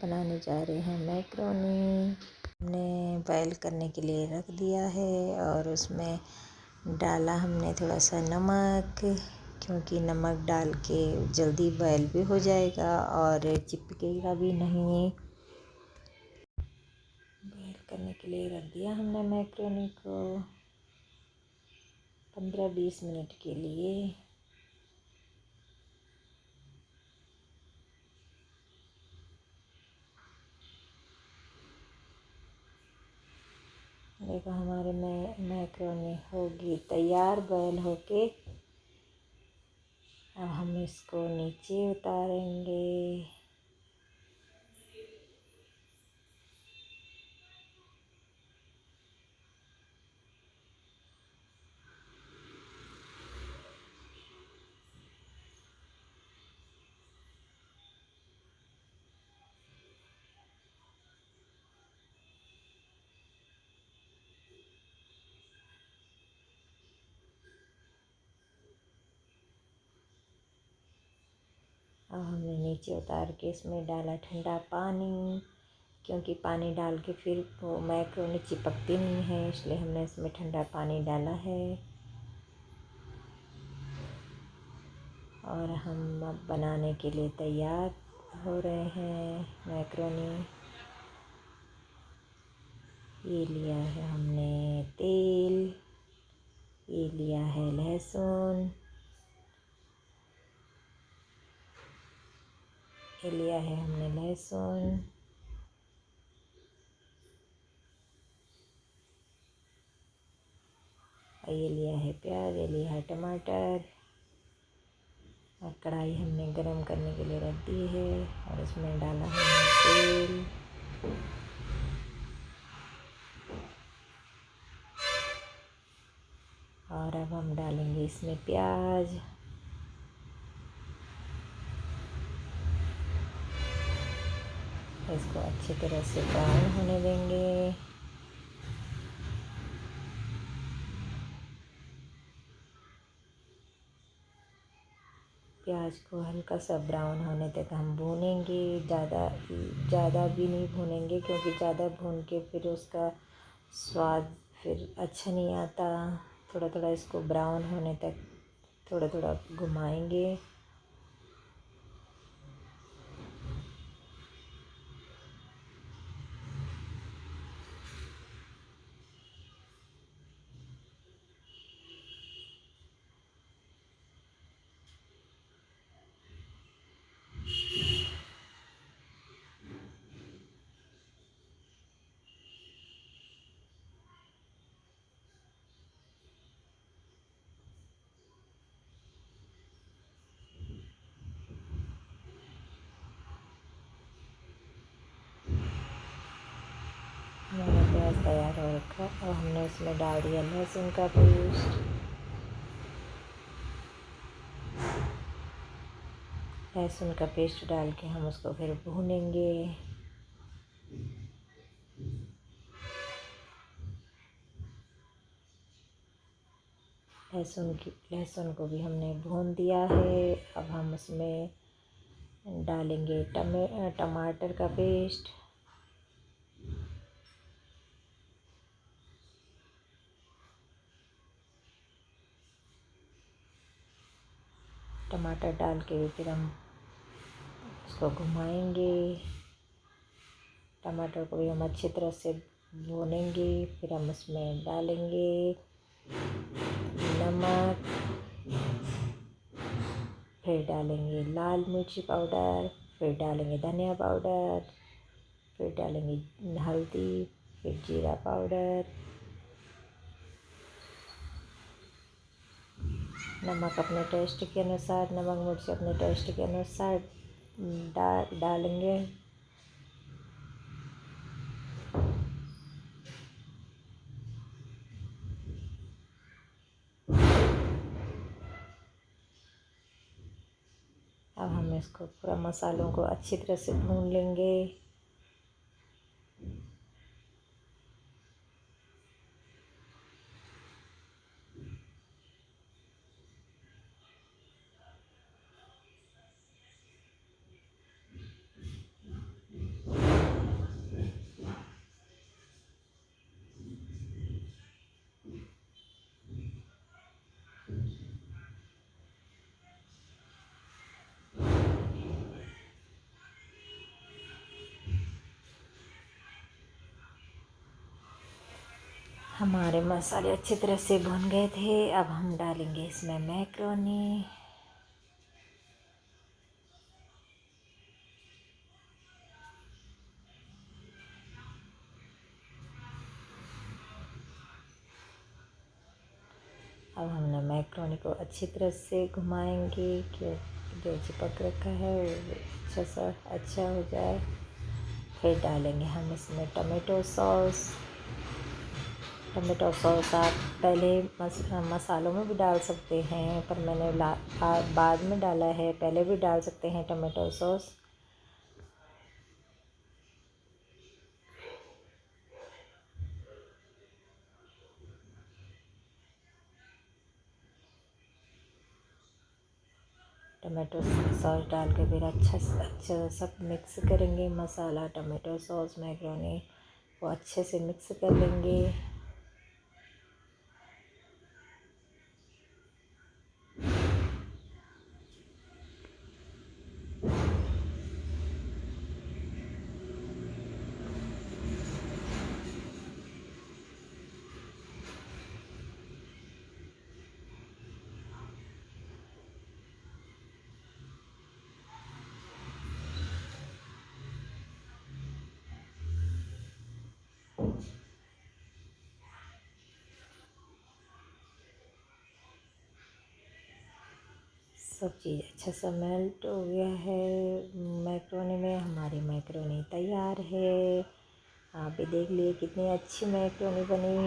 बनाने जा रहे हैं मैक्रोनी। हमने बॉयल करने के लिए रख दिया है और उसमें डाला हमने थोड़ा सा नमक, क्योंकि नमक डाल के जल्दी बॉयल भी हो जाएगा और चिपकेगा भी नहीं। बॉयल करने के लिए रख दिया हमने मैक्रोनी को 15-20 मिनट के लिए। देखो हमारे मैक्रोनी होगी तैयार बॉयल होके। अब हम इसको नीचे उतारेंगे। अब हमने नीचे उतार के इसमें डाला ठंडा पानी, क्योंकि पानी डाल के फिर वो मैक्रोनी चिपकती नहीं है, इसलिए हमने इसमें ठंडा पानी डाला है। और हम अब बनाने के लिए तैयार हो रहे हैं मैक्रोनी। ये लिया है हमने तेल, ये लिया है लहसुन, ये लिया है हमने लहसुन, और ये लिया है प्याज, ये लिया है टमाटर। और कढ़ाई हमने गरम करने के लिए रख दी है और इसमें डाला हमने तेल। और अब हम डालेंगे इसमें प्याज। इसको अच्छी तरह से ब्राउन होने देंगे। प्याज को हल्का सा ब्राउन होने तक हम भूनेंगे। ज़्यादा भी नहीं भूनेंगे, क्योंकि ज़्यादा भून के फिर उसका स्वाद फिर अच्छा नहीं आता। थोड़ा थोड़ा इसको ब्राउन होने तक थोड़ा थोड़ा घुमाएंगे। हमारा प्याज तैयार हो रखा और हमने इसमें डाल दिया लहसुन का पेस्ट। लहसुन का पेस्ट डाल के हम उसको फिर भूनेंगे। लहसुन को भी हमने भून दिया है। अब हम उसमें डालेंगे टमाटर का पेस्ट। टमाटर डाल के फिर हम उसको घुमाएंगे। टमाटर को भी हम अच्छी तरह से भूनेंगे। फिर हम उसमें डालेंगे नमक, फिर डालेंगे लाल मिर्ची पाउडर, फिर डालेंगे धनिया पाउडर, फिर डालेंगे हल्दी, फिर जीरा पाउडर। नमक अपने टेस्ट के अनुसार, नमक मिर्च अपने टेस्ट के अनुसार डालेंगे। अब हम इसको पूरा मसालों को अच्छी तरह से भून लेंगे। हमारे मसाले अच्छी तरह से भुन गए थे। अब हम डालेंगे इसमें मैक्रोनी। अब हमने मैक्रोनी को अच्छी तरह से घुमाएंगे कि जो चिपक रखा है वो अच्छा हो जाए। फिर डालेंगे हम इसमें टमाटो सॉस। टमाटो सॉस आप पहले मसालों में भी डाल सकते हैं, पर मैंने बाद में डाला है। पहले भी डाल सकते हैं टमाटो सॉस। टमाटो सॉस डाल के फिर अच्छा सब मिक्स करेंगे। मसाला, टमाटो सॉस, मैक्रोनी वो अच्छे से मिक्स कर लेंगे। सब चीज़ अच्छा सा मेल्ट हो गया है मैक्रोनी में। हमारी मैक्रोनी तैयार है। आप भी देख लिए कितनी अच्छी मैक्रोनी बनी हुई।